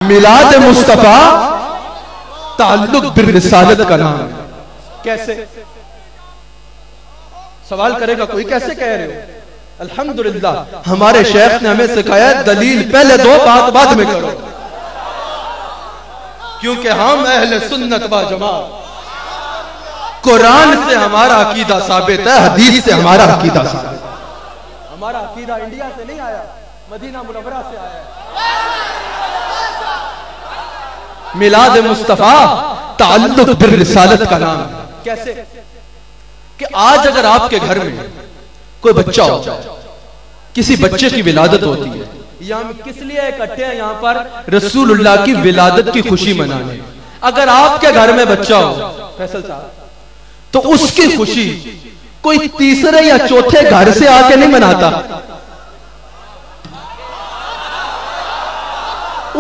मिलाद मुस्तफा ताल्लुक बिर रिसालत का नाम है। कैसे? सवाल करेगा कोई, कैसे कह रहे हो? अल्हम्दुलिल्लाह हमारे शेख ने हमें सिखाया दलील पहले दो, बात बाद में करो, क्योंकि हम अहले सुन्नत व जमात, कुरान से हमारा अकीदा साबित है, हदीस से हमारा अकीदा साबित है। हमारा अकीदा इंडिया से नहीं आया, मदीना मुनव्वरा से आया है। मिलाद मुस्तफा ताल्लुक बिर रिसालत का नाम है। कैसे? कि आज अगर आपके घर में कोई बच्चा हो, किसी बच्चे की विलादत होती है, यहाँ किस लिए इकट्ठे हैं? यहाँ पर रसूलुल्लाह की विलादत की खुशी मनाने। अगर आपके घर में बच्चा हो फैसल साहब, तो उसकी खुशी कोई तीसरे या चौथे घर से आके नहीं मनाता,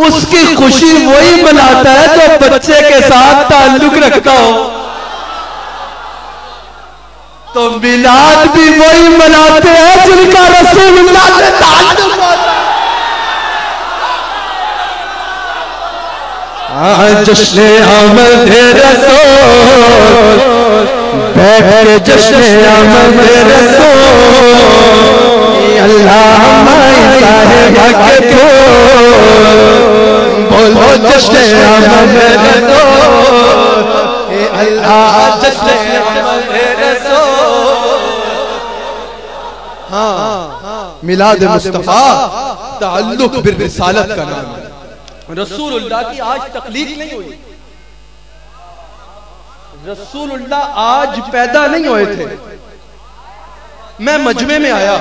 उसकी खुशी वही मनाता है जो बच्चे के साथ ताल्लुक रखता हो। तो मिलाद भी वही मनाते हैं जिनका रसूलुल्लाह से ताल्लुक होता है। जश्न आमद रसूल, बैठ के जश्न आमद रसूल, अल्लाह हमारे साहिब के बोलो जश्न आमद रसूल, अल्लाह जश्न आमद रसूल। हाँ, मिलाद मुस्तफा ताल्लुक बिर रिसालत का नाम है। रसूलुल्लाह की आज तकलीफ नहीं हुई, रसूलुल्लाह आज पैदा नहीं हुए थे। मैं मजमे में आया,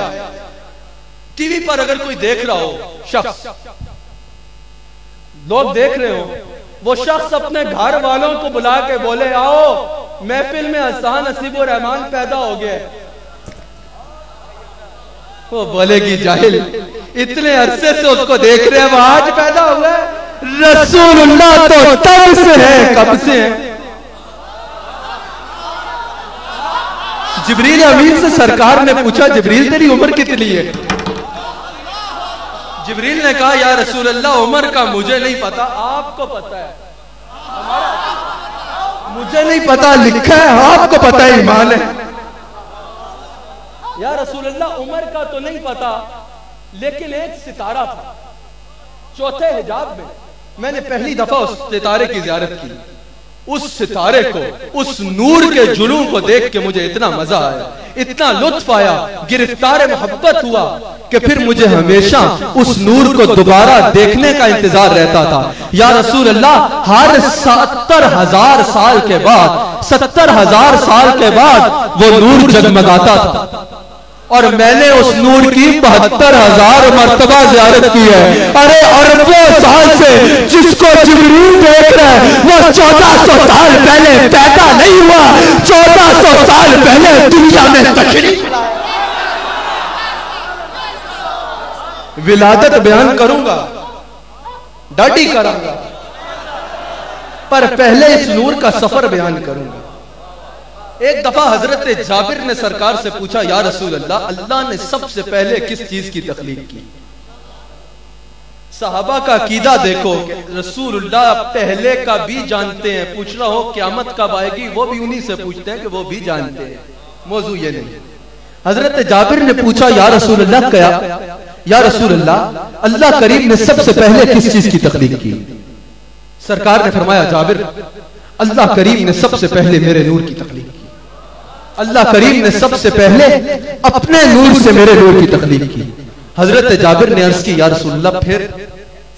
टीवी पर अगर कोई देख रहा हो शख्स, लोग देख रहे हो, वो शख्स अपने घर वालों को बुला के बोले आओ महफिल में हसन नसीबुर रहमान पैदा हो गया, वो बोलेगी जाहिल, इतने अरसे से उसको देख रहे हैं, वो आज पैदा हुआ है। रसूलुल्लाह तो तब से है, कब से है? जिब्रील अमीन से सरकार ने पूछा, जिब्रील तेरी उम्र कितनी है? जिब्रील ने कहा या रसूल अल्लाह उम्र का मुझे नहीं पता, आपको पता है। मुझे नहीं पता लिखा है, आपको पता है, ईमान है। या रसूल अल्लाह उम्र का तो नहीं पता, लेकिन एक सितारा था चौथे हिजाब में, मैंने पहली दफा उस सितारे की ज़ियारत की। उस सितारे को, उस नूर के जुलूं को देख के मुझे इतना मजा आया, इतना लुत्फ आया, गिरफ्तार मोहब्बत हुआ कि फिर मुझे हमेशा उस नूर को दोबारा देखने का इंतजार रहता था। या रसूल अल्लाह हर 70,000 साल के बाद, 70,000 साल के बाद वो नूर जगमगाता था, और मैंने उस नूर की 72,000 मर्तबा ज़ियारत की है। अरे अरबों साल से जिसको जिब्रील देख रहा है वो 1400 साल पहले पैदा नहीं हुआ, 1400 साल पहले दुनिया में तशरीफ लाया। विलादत बयान करूंगा, दाढ़ी करांगा, पर पहले इस नूर का सफर बयान करूंगा। एक दफा हजरत जाबिर ने सरकार से पूछा, या रसूल अल्लाह, अल्लाह ने सबसे पहले किस चीज की तख्लीक की? सहाबा का अकीदा देखो, रसूलुल्लाह पहले का भी जानते हैं, पूछ रहा हो क़यामत कब आएगी, वो भी उन्हीं से पूछते हैं कि वो भी जानते हैं, मौजू ये नहीं। हजरत जाबिर ने पूछा, या रसूल अल्लाह, क्या या रसूल अल्लाह, अल्लाह करीम ने सबसे पहले किस चीज की तख्लीक की? सरकार ने फरमाया, जाबिर, अल्लाह करीम ने सबसे पहले मेरे नूर की तख्लीक की। अल्लाह करीम ने सबसे पहले अपने नूर से मेरे नूर की तख्लीक की। हजरत जाबिर ने अर्ज की, या रसूलल्लाह, फिर?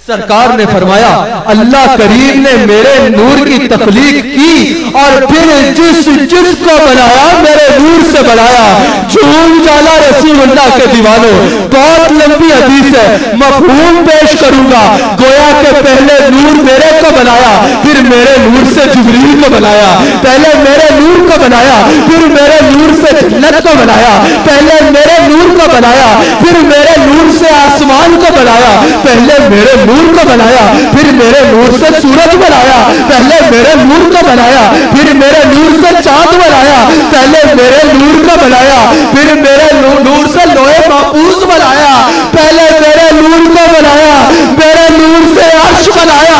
सरकार ने फरमाया, अल्लाह करीम ने मेरे नूर की तख्लीक की और फिर जिसको बनाया मेरे नूर से बनाया। झूम जाला रसूलुल्लाह के दीवानों, बहुत लंबी हदीस है, मफहूम पेश करूंगा। गोया के पहले नूर मेरे को बनाया, फिर मेरे नूर से जिब्रील को बनाया, पहले मेरे नूर को बनाया, फिर मेरे नूर से जन्नत को बनाया, पहले मेरे नूर को बनाया, फिर मेरे नूर से आसमान को बनाया, पहले मेरे नूर को बनाया, फिर मेरे नूर से सूरज बनाया, पहले मेरे नूर को बनाया, फिर मेरे नूर से चांद बनाया, पहले मेरे नूर को बनाया, फिर मेरे नूर से लोहे महफूज बनाया, पहले मेरे नूर को बनाया, मेरे नूर से अर्श बनाया,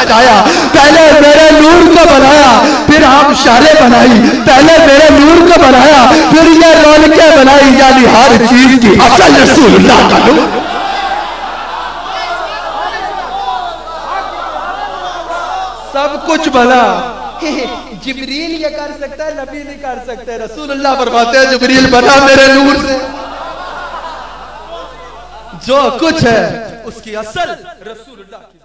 सजाया, पहले मेरे नूर को बनाया, फिर आप शारे बनाई, पहले मेरे नूर को बनाया, फिर ये रौनकें बनाई, यानी हर चीज की असल रसूलुल्लाह का नूर। सब कुछ बना। जिब्रील ये कर सकता है, नबी नहीं कर सकते। रसूलुल्लाह फरमाते हैं जिब्रील बना मेरे नूर से। जो कुछ है उसकी असल रसूलुल्लाह की